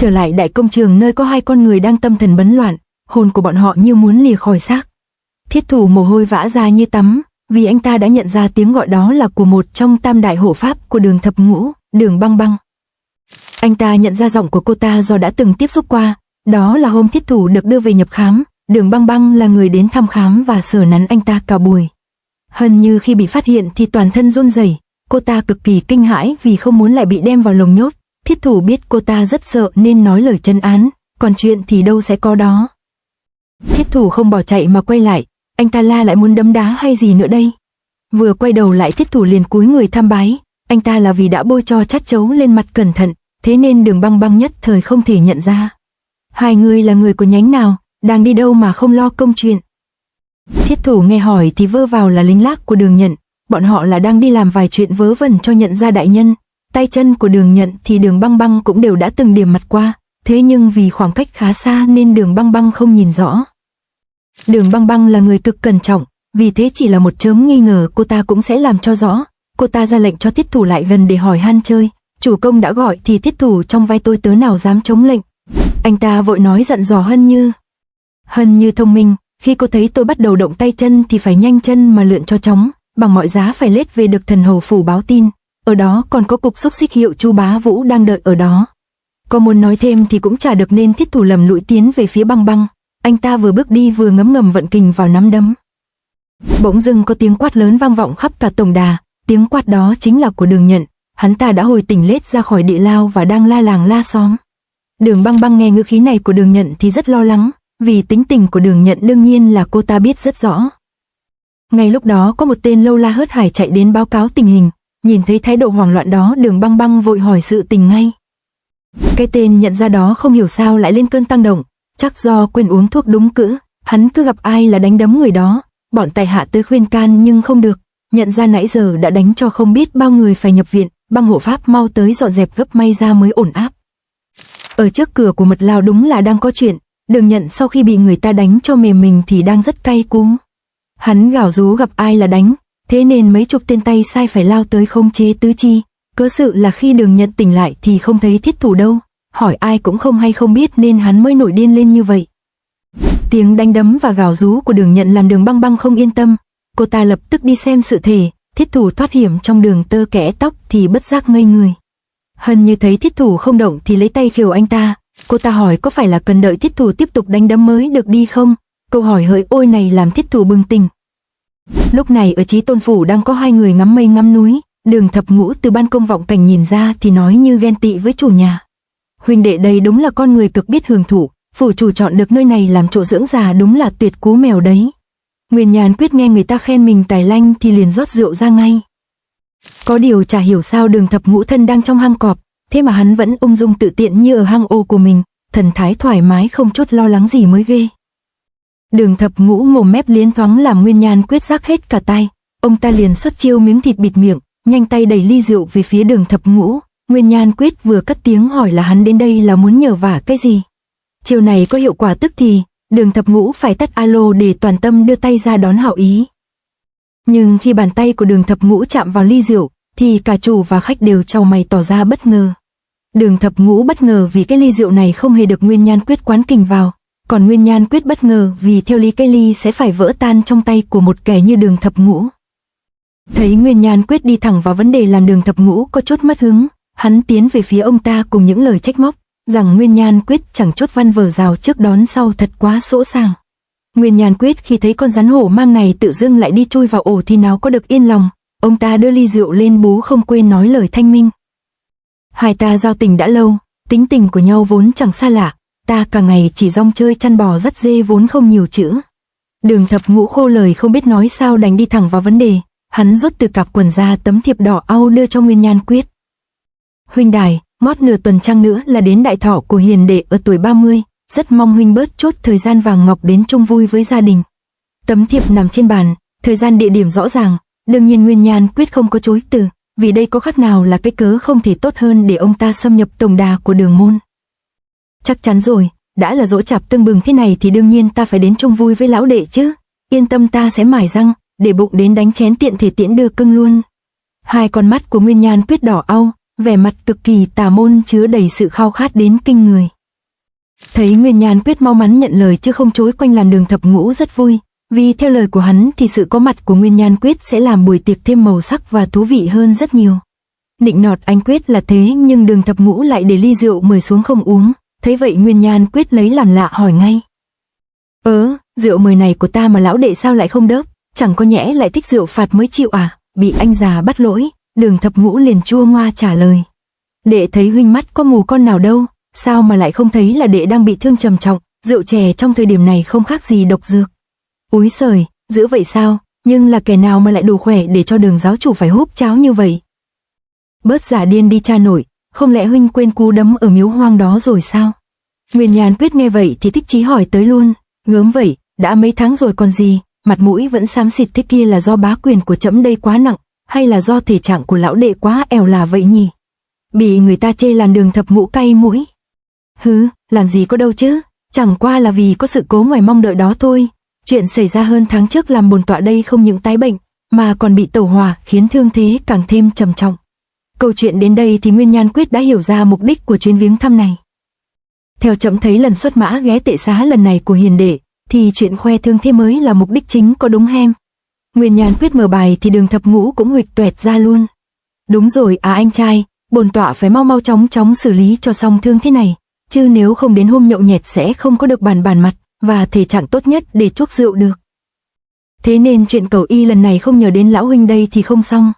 trở lại đại công trường nơi có hai con người đang tâm thần bấn loạn, hồn của bọn họ như muốn lìa khỏi xác. Thiết Thủ mồ hôi vã ra như tắm, vì anh ta đã nhận ra tiếng gọi đó là của một trong tam đại hộ pháp của Đường Thập Ngũ, Đường Băng Băng. Anh ta nhận ra giọng của cô ta do đã từng tiếp xúc qua, đó là hôm Thiết Thủ được đưa về nhập khám, Đường Băng Băng là người đến thăm khám và sờ nắn anh ta cả buổi. Hân Như khi bị phát hiện thì toàn thân run rẩy, cô ta cực kỳ kinh hãi vì không muốn lại bị đem vào lồng nhốt. Thiết Thủ biết cô ta rất sợ nên nói lời trấn an, còn chuyện thì đâu sẽ có đó. Thiết Thủ không bỏ chạy mà quay lại, anh ta la lại muốn đấm đá hay gì nữa đây. Vừa quay đầu lại Thiết Thủ liền cúi người tham bái, anh ta là vì đã bôi cho chát chấu lên mặt cẩn thận, thế nên Đường Băng Băng nhất thời không thể nhận ra. Hai người là người của nhánh nào, đang đi đâu mà không lo công chuyện. Thiết Thủ nghe hỏi thì vơ vào là lính lác của Đường Nhận, bọn họ là đang đi làm vài chuyện vớ vẩn cho Nhận gia đại nhân. Tay chân của Đường Nhận thì Đường Băng Băng cũng đều đã từng điểm mặt qua, thế nhưng vì khoảng cách khá xa nên Đường Băng Băng không nhìn rõ. Đường Băng Băng là người cực cẩn trọng, vì thế chỉ là một chớm nghi ngờ cô ta cũng sẽ làm cho rõ. Cô ta ra lệnh cho Thiết Thủ lại gần để hỏi han chơi, chủ công đã gọi thì Thiết Thủ trong vai tôi tớ nào dám chống lệnh. Anh ta vội nói dặn dò Hân Như. Hân Như thông minh, khi cô thấy tôi bắt đầu động tay chân thì phải nhanh chân mà lượn cho chóng, bằng mọi giá phải lết về được Thần Hầu phủ báo tin. Ở đó còn có cục xúc xích hiệu Chu Bá Vũ đang đợi ở đó. Có muốn nói thêm thì cũng chả được nên Thiết Thủ lầm lũi tiến về phía Băng Băng. Anh ta vừa bước đi vừa ngấm ngầm vận kình vào nắm đấm. Bỗng dưng có tiếng quát lớn vang vọng khắp cả tổng đà, tiếng quát đó chính là của Đường Nhận. Hắn ta đã hồi tỉnh lết ra khỏi địa lao và đang la làng la xóm. Đường Băng Băng nghe ngữ khí này của Đường Nhận thì rất lo lắng, vì tính tình của Đường Nhận đương nhiên là cô ta biết rất rõ. Ngay lúc đó có một tên lâu la hớt hải chạy đến báo cáo tình hình. Nhìn thấy thái độ hoảng loạn đó Đường Băng Băng vội hỏi sự tình ngay. Cái tên nhận ra đó không hiểu sao lại lên cơn tăng động, chắc do quên uống thuốc đúng cữ, hắn cứ gặp ai là đánh đấm người đó, bọn tài hạ tới khuyên can nhưng không được, nhận ra nãy giờ đã đánh cho không biết bao người phải nhập viện, Băng hộ pháp mau tới dọn dẹp gấp may ra mới ổn áp. Ở trước cửa của mật lao đúng là đang có chuyện, Đường Nhận sau khi bị người ta đánh cho mềm mình thì đang rất cay cú. Hắn gào rú gặp ai là đánh, thế nên mấy chục tên tay sai phải lao tới khống chế tứ chi. Cớ sự là khi Đường Nhận tỉnh lại thì không thấy Thiết Thủ đâu, hỏi ai cũng không hay không biết nên hắn mới nổi điên lên như vậy. Tiếng đánh đấm và gào rú của Đường Nhận làm Đường Băng Băng không yên tâm, cô ta lập tức đi xem sự thể. Thiết Thủ thoát hiểm trong đường tơ kẽ tóc thì bất giác ngây người. Hân Như thấy Thiết Thủ không động thì lấy tay khiều anh ta, cô ta hỏi có phải là cần đợi Thiết Thủ tiếp tục đánh đấm mới được đi không? Câu hỏi hỡi ôi này làm Thiết Thủ bừng tỉnh. Lúc này ở Chí Tôn phủ đang có hai người ngắm mây ngắm núi, Đường Thập Ngũ từ ban công vọng cảnh nhìn ra thì nói như ghen tị với chủ nhà. Huynh đệ đây đúng là con người cực biết hưởng thụ, phủ chủ chọn được nơi này làm chỗ dưỡng già đúng là tuyệt cú mèo đấy. Nguyên Nhàn Quyết nghe người ta khen mình tài lanh thì liền rót rượu ra ngay. Có điều chả hiểu sao Đường Thập Ngũ thân đang trong hang cọp, thế mà hắn vẫn ung dung tự tiện như ở hang ô của mình, thần thái thoải mái không chút lo lắng gì mới ghê. Đường Thập Ngũ mồm mép liến thoáng làm Nguyên Nhàn Quyết rác hết cả tai, ông ta liền xuất chiêu miếng thịt bịt miệng, nhanh tay đẩy ly rượu về phía Đường Thập Ngũ. Nguyên Nhàn Quyết vừa cất tiếng hỏi là hắn đến đây là muốn nhờ vả cái gì. Chiêu này có hiệu quả tức thì, Đường Thập Ngũ phải tắt alo để toàn tâm đưa tay ra đón hảo ý. Nhưng khi bàn tay của Đường Thập Ngũ chạm vào ly rượu, thì cả chủ và khách đều chau mày tỏ ra bất ngờ. Đường Thập Ngũ bất ngờ vì cái ly rượu này không hề được Nguyên Nhàn Quyết quán kình vào, còn Nguyên Nhàn Quyết bất ngờ vì theo lý cái ly sẽ phải vỡ tan trong tay của một kẻ như Đường Thập Ngũ. Thấy Nguyên Nhàn Quyết đi thẳng vào vấn đề làm Đường Thập Ngũ có chút mất hứng, hắn tiến về phía ông ta cùng những lời trách móc, rằng Nguyên Nhàn Quyết chẳng chốt văn vở rào trước đón sau thật quá sỗ sàng. Nguyên Nhàn Quyết khi thấy con rắn hổ mang này tự dưng lại đi chui vào ổ thì nào có được yên lòng, ông ta đưa ly rượu lên bú không quên nói lời thanh minh. Hai ta giao tình đã lâu, tính tình của nhau vốn chẳng xa lạ, ta cả ngày chỉ rong chơi chăn bò dắt dê vốn không nhiều chữ. Đường Thập Ngũ khô lời không biết nói sao đành đi thẳng vào vấn đề, hắn rút từ cặp quần ra tấm thiệp đỏ au đưa cho Nguyên Nhàn Quyết. Huynh đài, mót nửa tuần trăng nữa là đến đại thọ của hiền đệ ở tuổi 30, rất mong huynh bớt chốt thời gian vàng ngọc đến chung vui với gia đình. Tấm thiệp nằm trên bàn, thời gian địa điểm rõ ràng, đương nhiên Nguyên Nhàn Quyết không có chối từ, vì đây có khác nào là cái cớ không thể tốt hơn để ông ta xâm nhập tổng đà của Đường môn. Chắc chắn rồi, đã là giỗ chạp tưng bừng thế này thì đương nhiên ta phải đến chung vui với lão đệ chứ, yên tâm ta sẽ mài răng, để bụng đến đánh chén tiện thể tiễn đưa cưng luôn. Hai con mắt của Nguyên Nhàn Quyết đỏ au, vẻ mặt cực kỳ tà môn chứa đầy sự khao khát đến kinh người. Thấy Nguyên Nhan Quyết mau mắn nhận lời chứ không chối quanh làm Đường Thập Ngũ rất vui, vì theo lời của hắn thì sự có mặt của Nguyên Nhan Quyết sẽ làm buổi tiệc thêm màu sắc và thú vị hơn rất nhiều. Nịnh nọt anh Quyết là thế nhưng Đường Thập Ngũ lại để ly rượu mời xuống không uống, thấy vậy Nguyên Nhan Quyết lấy làm lạ hỏi ngay. Rượu mời này của ta mà lão đệ sao lại không đớp, chẳng có nhẽ lại thích rượu phạt mới chịu à? Bị anh già bắt lỗi, Đường Thập Ngũ liền chua ngoa trả lời. Đệ thấy huynh mắt có mù con nào đâu, sao mà lại không thấy là đệ đang bị thương trầm trọng, rượu chè trong thời điểm này không khác gì độc dược. Úi giời, dữ vậy sao, nhưng là kẻ nào mà lại đủ khỏe để cho Đường giáo chủ phải húp cháo như vậy? Bớt giả điên đi cha nội, không lẽ huynh quên cú đấm ở miếu hoang đó rồi sao? Nguyên Nhan Quyết nghe vậy thì thích chí hỏi tới luôn, gớm vậy, đã mấy tháng rồi còn gì, mặt mũi vẫn xám xịt thế kia là do bá quyền của trẫm đây quá nặng, hay là do thể trạng của lão đệ quá ẻo là vậy nhỉ? Bị người ta chê làm Đường Thập Ngũ cay mũi. Làm gì có đâu chứ, chẳng qua là vì có sự cố ngoài mong đợi đó thôi. Chuyện xảy ra hơn tháng trước làm bổn tọa đây không những tái bệnh, mà còn bị tẩu hỏa khiến thương thế càng thêm trầm trọng. Câu chuyện đến đây thì Nguyên Nhan Quyết đã hiểu ra mục đích của chuyến viếng thăm này. Theo trẫm thấy lần xuất mã ghé tệ xá lần này của hiền đệ, thì chuyện khoe thương thế mới là mục đích chính có đúng hem? Nguyên Nhan Quyết mở bài thì Đường Thập Ngũ cũng huỵch toẹt ra luôn. Đúng rồi anh trai, bổn tọa phải mau chóng xử lý cho xong thương thế này, chứ nếu không đến hôm nhậu nhẹt sẽ không có được bản mặt và thể trạng tốt nhất để chuốc rượu được. Thế nên chuyện cầu y lần này không nhờ đến lão huynh đây thì không xong.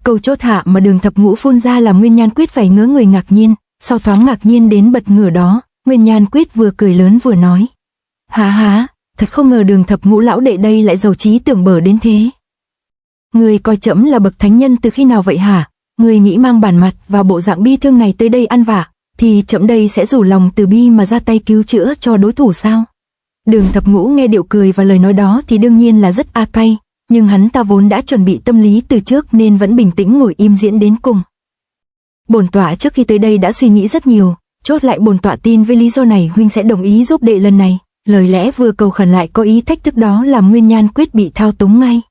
Câu chốt hạ mà Đường Thập Ngũ phun ra làm Nguyên Nhan Quyết phải ngớ người ngạc nhiên, sau thoáng ngạc nhiên đến bật ngửa đó, Nguyên Nhan Quyết vừa cười lớn vừa nói. Há, thật không ngờ Đường Thập Ngũ lão đệ đây lại giàu trí tưởng bở đến thế. Người coi trẫm là bậc thánh nhân từ khi nào vậy hả? Người nghĩ mang bản mặt và bộ dạng bi thương này tới đây ăn vạ, thì trẫm đây sẽ rủ lòng từ bi mà ra tay cứu chữa cho đối thủ sao? Đường Thập Ngũ nghe điệu cười và lời nói đó thì đương nhiên là rất cay, nhưng hắn ta vốn đã chuẩn bị tâm lý từ trước nên vẫn bình tĩnh ngồi im diễn đến cùng. Bổn tọa trước khi tới đây đã suy nghĩ rất nhiều, chốt lại bổn tọa tin với lý do này huynh sẽ đồng ý giúp đệ lần này. Lời lẽ vừa cầu khẩn lại có ý thách thức đó làm Nguyên Nhan Quyết bị thao túng ngay.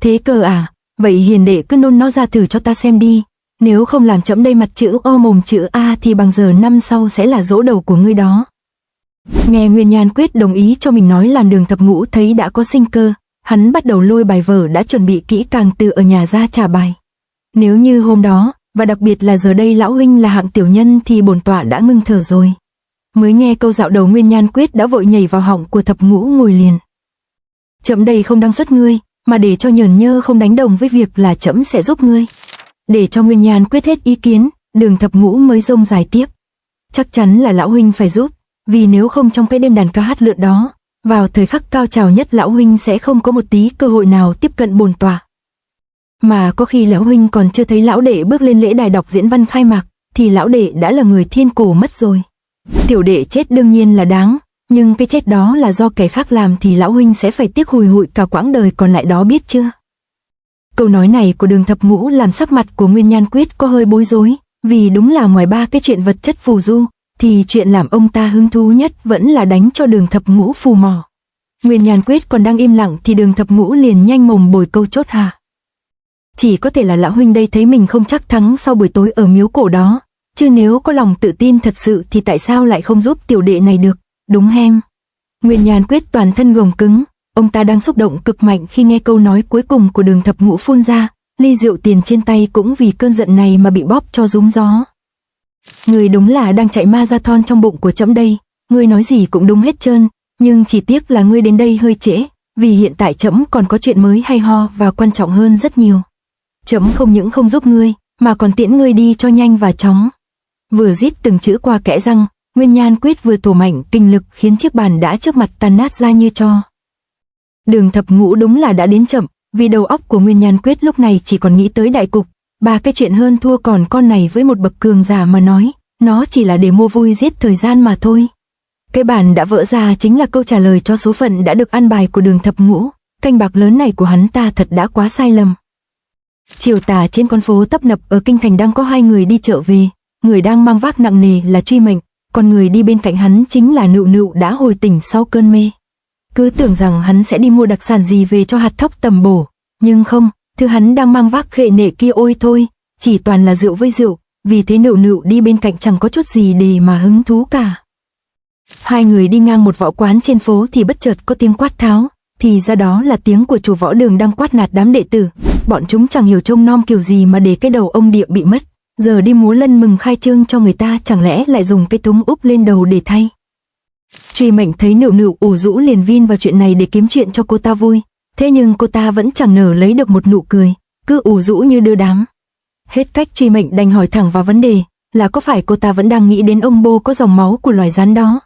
Thế cơ à, vậy hiền đệ cứ nôn nó ra thử cho ta xem đi, nếu không làm trẫm đây mặt chữ O mồm chữ A thì bằng giờ năm sau sẽ là dỗ đầu của ngươi đó. Nghe Nguyên Nhan Quyết đồng ý cho mình nói làm Đường Thập Ngũ thấy đã có sinh cơ, hắn bắt đầu lôi bài vở đã chuẩn bị kỹ càng từ ở nhà ra trả bài. Nếu như hôm đó, và đặc biệt là giờ đây lão huynh là hạng tiểu nhân thì bổn tọa đã ngưng thở rồi. Mới nghe câu dạo đầu Nguyên Nhan Quyết đã vội nhảy vào họng của Thập Ngũ ngồi liền. Trẫm đây không đang xuất ngươi, mà để cho nhởn nhơ không đánh đồng với việc là trẫm sẽ giúp ngươi. Để cho Nguyên Nhan Quyết hết ý kiến, Đường Thập Ngũ mới rông dài tiếp. Chắc chắn là lão huynh phải giúp, vì nếu không trong cái đêm đàn ca hát lượn đó, vào thời khắc cao trào nhất lão huynh sẽ không có một tí cơ hội nào tiếp cận bổn tọa. Mà có khi lão huynh còn chưa thấy lão đệ bước lên lễ đài đọc diễn văn khai mạc, thì lão đệ đã là người thiên cổ mất rồi. Tiểu đệ chết đương nhiên là đáng, nhưng cái chết đó là do kẻ khác làm thì lão huynh sẽ phải tiếc hùi hụi cả quãng đời còn lại đó biết chưa? Câu nói này của Đường Thập Ngũ làm sắc mặt của Nguyên Nhan Quyết có hơi bối rối, vì đúng là ngoài ba cái chuyện vật chất phù du, thì chuyện làm ông ta hứng thú nhất vẫn là đánh cho Đường Thập Ngũ phù mỏ. Nguyên Nhan Quyết còn đang im lặng thì Đường Thập Ngũ liền nhanh mồm bồi câu chốt hạ. Chỉ có thể là lão huynh đây thấy mình không chắc thắng sau buổi tối ở miếu cổ đó, chứ nếu có lòng tự tin thật sự thì tại sao lại không giúp tiểu đệ này được, đúng hem? Nguyên Nhan Quyết toàn thân gồng cứng, ông ta đang xúc động cực mạnh khi nghe câu nói cuối cùng của Đường Thập Ngũ phun ra, ly rượu tiền trên tay cũng vì cơn giận này mà bị bóp cho rúm gió. Người đúng là đang chạy marathon trong bụng của trẫm đây, ngươi nói gì cũng đúng hết trơn, nhưng chỉ tiếc là ngươi đến đây hơi trễ, vì hiện tại trẫm còn có chuyện mới hay ho và quan trọng hơn rất nhiều. Trẫm không những không giúp ngươi, mà còn tiễn ngươi đi cho nhanh và chóng. Vừa rít từng chữ qua kẽ răng, Nguyên Nhan Quyết vừa thổ mạnh kinh lực khiến chiếc bàn đã trước mặt tan nát ra như tro. Đường Thập Ngũ đúng là đã đến chậm, vì đầu óc của Nguyên Nhan Quyết lúc này chỉ còn nghĩ tới đại cục, ba cái chuyện hơn thua còn con này với một bậc cường giả mà nói, nó chỉ là để mua vui giết thời gian mà thôi. Cái bàn đã vỡ ra chính là câu trả lời cho số phận đã được ăn bài của Đường Thập Ngũ, canh bạc lớn này của hắn ta thật đã quá sai lầm. Chiều tà trên con phố tấp nập ở kinh thành đang có hai người đi chợ về, người đang mang vác nặng nề là Truy Mệnh, còn người đi bên cạnh hắn chính là Nựu Nựu đã hồi tỉnh sau cơn mê. Cứ tưởng rằng hắn sẽ đi mua đặc sản gì về cho hạt thóc tầm bổ, nhưng không, thứ hắn đang mang vác khệ nệ kia ôi thôi, chỉ toàn là rượu với rượu, vì thế Nựu Nựu đi bên cạnh chẳng có chút gì để mà hứng thú cả. Hai người đi ngang một võ quán trên phố thì bất chợt có tiếng quát tháo, thì ra đó là tiếng của chủ võ đường đang quát nạt đám đệ tử. Bọn chúng chẳng hiểu trông nom kiểu gì mà để cái đầu ông địa bị mất, giờ đi múa lân mừng khai trương cho người ta, chẳng lẽ lại dùng cái túm úp lên đầu để thay. Truy Mệnh thấy Nựu Nựu ủ rũ liền vin vào chuyện này để kiếm chuyện cho cô ta vui, thế nhưng cô ta vẫn chẳng nở lấy được một nụ cười, cứ ủ rũ như đưa đám. Hết cách, Truy Mệnh đành hỏi thẳng vào vấn đề, là có phải cô ta vẫn đang nghĩ đến ông bô có dòng máu của loài rắn đó.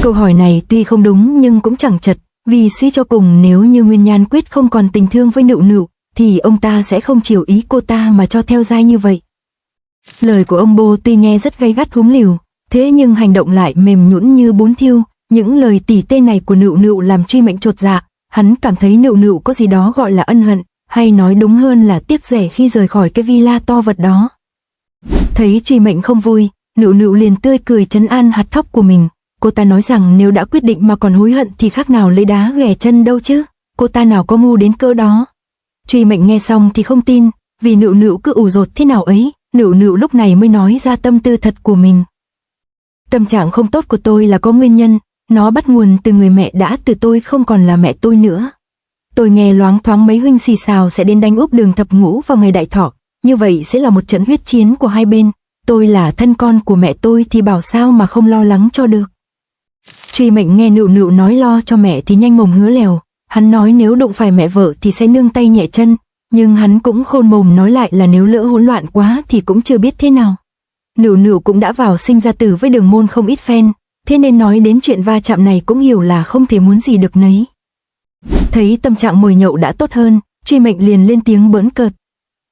Câu hỏi này tuy không đúng nhưng cũng chẳng chật, vì suy cho cùng nếu như Nguyên Nhan quyết không còn tình thương với Nựu Nựu thì ông ta sẽ không chiều ý cô ta mà cho theo giai như vậy. Lời của ông bô tuy nghe rất gay gắt húm lìu, thế nhưng hành động lại mềm nhũn như bún thiêu. Những lời tỉ tê này của Nựu Nựu làm Truy Mệnh chột dạ, hắn cảm thấy Nựu Nựu có gì đó gọi là ân hận, hay nói đúng hơn là tiếc rẻ khi rời khỏi cái villa to vật đó. Thấy Truy Mệnh không vui, Nựu Nựu liền tươi cười trấn an hạt thóc của mình. Cô ta nói rằng nếu đã quyết định mà còn hối hận thì khác nào lấy đá ghẻ chân đâu chứ, cô ta nào có ngu đến cỡ đó. Truy Mệnh nghe xong thì không tin, vì Nựu Nựu cứ ủ dột thế nào ấy. Nựu Nựu lúc này mới nói ra tâm tư thật của mình. Tâm trạng không tốt của tôi là có nguyên nhân, nó bắt nguồn từ người mẹ đã từ tôi không còn là mẹ tôi nữa. Tôi nghe loáng thoáng mấy huynh xì xào sẽ đến đánh úp Đường Thập Ngũ vào ngày đại thọ, như vậy sẽ là một trận huyết chiến của hai bên. Tôi là thân con của mẹ tôi thì bảo sao mà không lo lắng cho được. Truy Mệnh nghe Nựu Nựu nói lo cho mẹ thì nhanh mồm hứa lèo, hắn nói nếu đụng phải mẹ vợ thì sẽ nương tay nhẹ chân, nhưng hắn cũng khôn mồm nói lại là nếu lỡ hỗn loạn quá thì cũng chưa biết thế nào. Nựu Nựu cũng đã vào sinh ra tử với Đường môn không ít phen, thế nên nói đến chuyện va chạm này cũng hiểu là không thể muốn gì được nấy. Thấy tâm trạng mồi nhậu đã tốt hơn, Truy Mệnh liền lên tiếng bỡn cợt.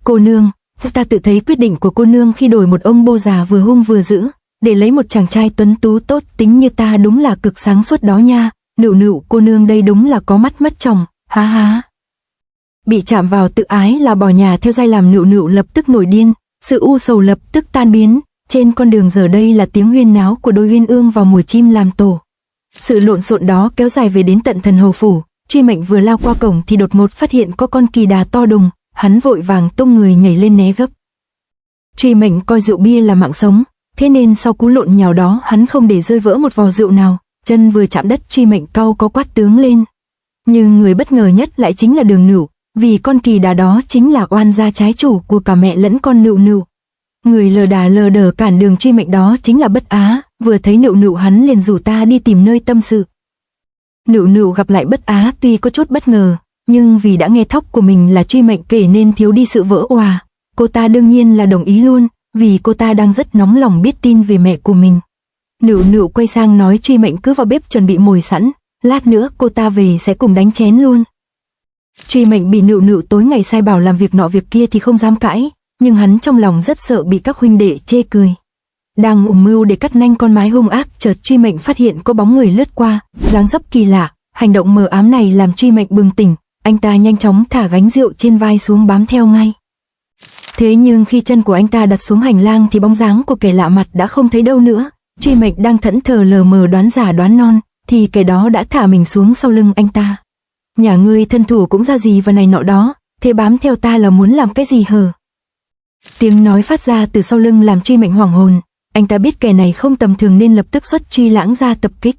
Cô nương, ta tự thấy quyết định của cô nương khi đổi một ông bô già vừa hung vừa dữ, để lấy một chàng trai tuấn tú tốt tính như ta đúng là cực sáng suốt đó nha. Nựu Nựu cô nương đây đúng là có mắt mất chồng, há há. Bị chạm vào tự ái là bỏ nhà theo giai làm Nựu Nựu lập tức nổi điên, sự u sầu lập tức tan biến. Trên con đường giờ đây là tiếng huyên náo của đôi uyên ương vào mùa chim làm tổ. Sự lộn xộn đó kéo dài về đến tận Thần Hầu phủ. Truy Mệnh vừa lao qua cổng thì đột ngột phát hiện có con kỳ đà to đùng, hắn vội vàng tung người nhảy lên né gấp. Truy Mệnh coi rượu bia là mạng sống, thế nên sau cú lộn nhào đó hắn không để rơi vỡ một vò rượu nào, chân vừa chạm đất Truy Mệnh cau có quát tướng lên. Nhưng người bất ngờ nhất lại chính là Đường Nựu, vì con kỳ đà đó chính là oan gia trái chủ của cả mẹ lẫn con Nựu Nựu. Người lờ đà lờ đờ cản đường Truy Mệnh đó chính là Bất Á, vừa thấy Nựu Nựu hắn liền rủ ta đi tìm nơi tâm sự. Nựu Nựu gặp lại Bất Á tuy có chút bất ngờ, nhưng vì đã nghe thóc của mình là Truy Mệnh kể nên thiếu đi sự vỡ òa. Cô ta đương nhiên là đồng ý luôn, vì cô ta đang rất nóng lòng biết tin về mẹ của mình. Nựu Nựu quay sang nói Truy Mệnh cứ vào bếp chuẩn bị mồi sẵn, lát nữa cô ta về sẽ cùng đánh chén luôn. Truy Mệnh bị Nựu Nựu tối ngày sai bảo làm việc nọ việc kia thì không dám cãi, nhưng hắn trong lòng rất sợ bị các huynh đệ chê cười. Đang ủng mưu để cắt nanh con mái hung ác, chợt Truy Mệnh phát hiện có bóng người lướt qua, dáng dấp kỳ lạ, hành động mờ ám này làm Truy Mệnh bừng tỉnh, anh ta nhanh chóng thả gánh rượu trên vai xuống bám theo ngay. Thế nhưng khi chân của anh ta đặt xuống hành lang thì bóng dáng của kẻ lạ mặt đã không thấy đâu nữa. Truy Mệnh đang thẫn thờ lờ mờ đoán giả đoán non, thì kẻ đó đã thả mình xuống sau lưng anh ta. Nhà ngươi thân thủ cũng ra gì và này nọ đó, thế bám theo ta là muốn làm cái gì hờ? Tiếng nói phát ra từ sau lưng làm Truy Mệnh hoảng hồn, anh ta biết kẻ này không tầm thường nên lập tức xuất truy lãng ra tập kích.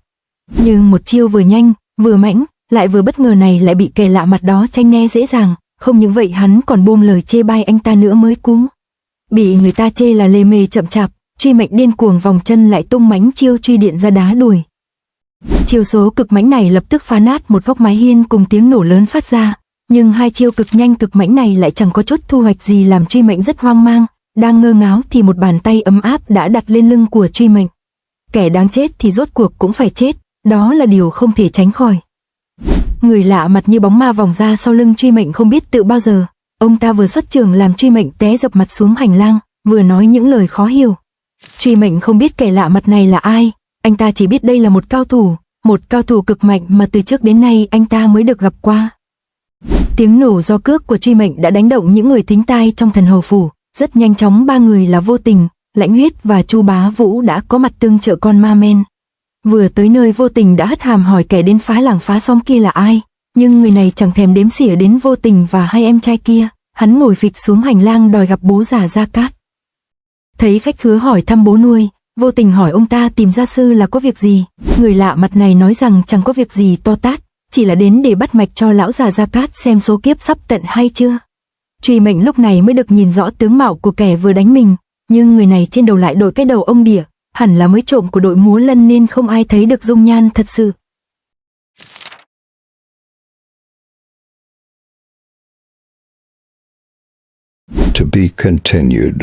Nhưng một chiêu vừa nhanh, vừa mãnh, lại vừa bất ngờ này lại bị kẻ lạ mặt đó tranh né dễ dàng, không những vậy hắn còn buông lời chê bai anh ta nữa mới cú. Bị người ta chê là lề mề chậm chạp, Truy Mệnh điên cuồng vòng chân lại tung mãnh chiêu truy điện ra đá đuổi. Chiêu số cực mãnh này lập tức phá nát một góc mái hiên cùng tiếng nổ lớn phát ra, nhưng hai chiêu cực nhanh cực mãnh này lại chẳng có chút thu hoạch gì làm Truy Mệnh rất hoang mang. Đang ngơ ngáo thì một bàn tay ấm áp đã đặt lên lưng của Truy Mệnh. Kẻ đáng chết thì rốt cuộc cũng phải chết, đó là điều không thể tránh khỏi. Người lạ mặt như bóng ma vòng ra sau lưng Truy Mệnh không biết tự bao giờ, ông ta vừa xuất trường làm Truy Mệnh té dập mặt xuống hành lang, vừa nói những lời khó hiểu. Truy Mệnh không biết kẻ lạ mặt này là ai, anh ta chỉ biết đây là một cao thủ cực mạnh mà từ trước đến nay anh ta mới được gặp qua. Tiếng nổ do cước của Truy Mệnh đã đánh động những người thính tai trong Thần Hầu phủ, rất nhanh chóng ba người là Vô Tình, Lãnh Huyết và Chu Bá Vũ đã có mặt tương trợ con ma men. Vừa tới nơi Vô Tình đã hất hàm hỏi kẻ đến phá làng phá xóm kia là ai, nhưng người này chẳng thèm đếm xỉa đến Vô Tình và hai em trai kia, hắn ngồi phịch xuống hành lang đòi gặp bố già Gia Cát. Thấy khách khứa hỏi thăm bố nuôi, vô tình hỏi ông ta tìm gia sư là có việc gì. Người lạ mặt này nói rằng chẳng có việc gì to tát, chỉ là đến để bắt mạch cho lão già Gia Cát xem số kiếp sắp tận hay chưa. Truy Mệnh lúc này mới được nhìn rõ tướng mạo của kẻ vừa đánh mình, nhưng người này trên đầu lại đội cái đầu ông đỉa, hẳn là mới trộm của đội múa lân nên không ai thấy được dung nhan thật sự. To be continued.